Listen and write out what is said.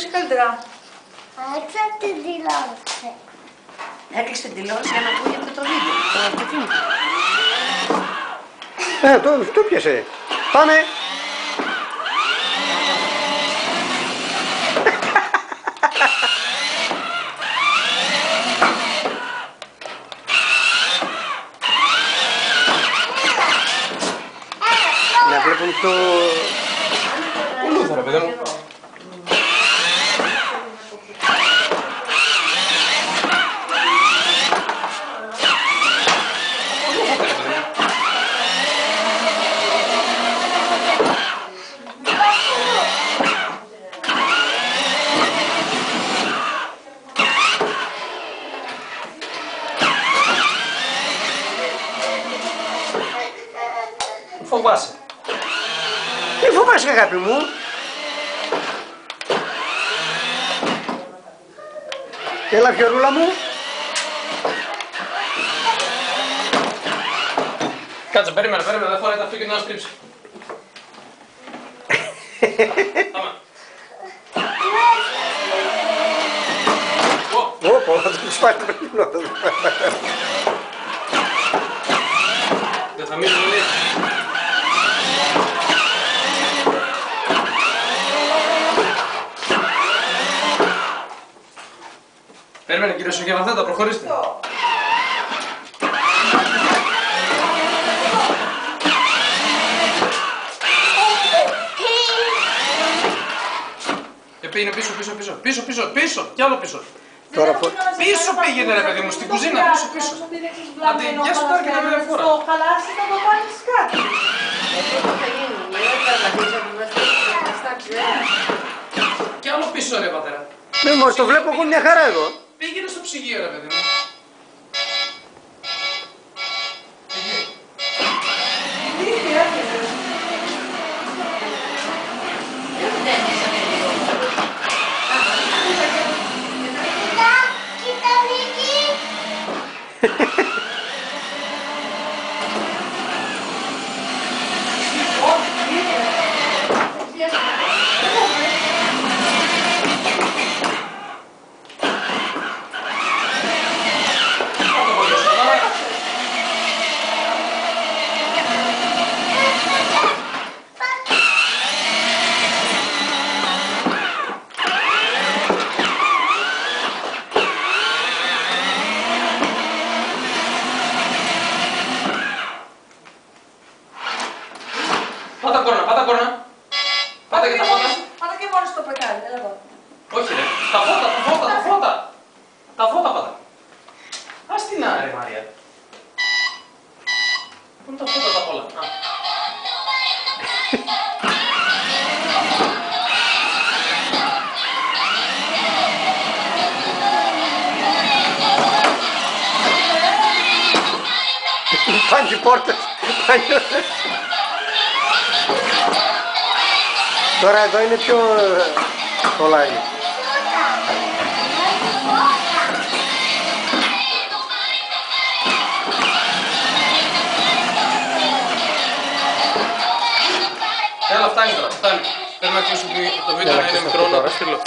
τηλεόραση καλύτερα. Έξα την τηλεόραση. Έκλεισε την τηλεόραση για να ακούγεται το βίντεο, το αυτοκίνητο. Το πιάσε. Πάμε. Να βλέπουν το... Ούλουθα ρε παιδί μου. Φοβάσαι. Μη φοβάσαι αγάπη μου. Έλα Φιωρούλα μου. Κάτσε, περίμενε, δεν φοράει το αυτοκίνητο να στρίψει. Πάμε. Ωπω, θα του σπάσει το παιχνίδι. Δεν θα μείνει πολύ. Περίμενε κύριε Σογεβαθέντα, προχωρήστε. Πήγαινε πίσω, κι άλλο πίσω. Τώρα Πίσω πήγαινε ρε παιδί μου, στην κουζίνα, πίσω. Άντε, γεια σου τώρα και τα μία φορά. Το χαλάσει θα το κάνεις κάτι. Θα γίνει, Κι άλλο πίσω ρε πατέρα. Ναι μόλις το βλέπω εγώ μια χαρά εδώ. Πήγαινε στο ψυγείο ρε παιδί μου. Κοίτα Βίκυ. Πάτα κόρνα. Πάτα και τα φώτα. Πάτα και μόνο στο πετάλι, έλα εδώ. Όχι ρε, τα φώτα. Τα φώτα πάτα. Ας την άρε Μαρία. Πού είναι τα φώτα τα όλα. Πάνε οι πόρτες. Τώρα εδώ είναι πιο πολλά είναι. Έλα, φτάνει τώρα, φτάνει. Πρέπει να κλείσουμε το βίντεο να είναι μικρό, να το στείλω.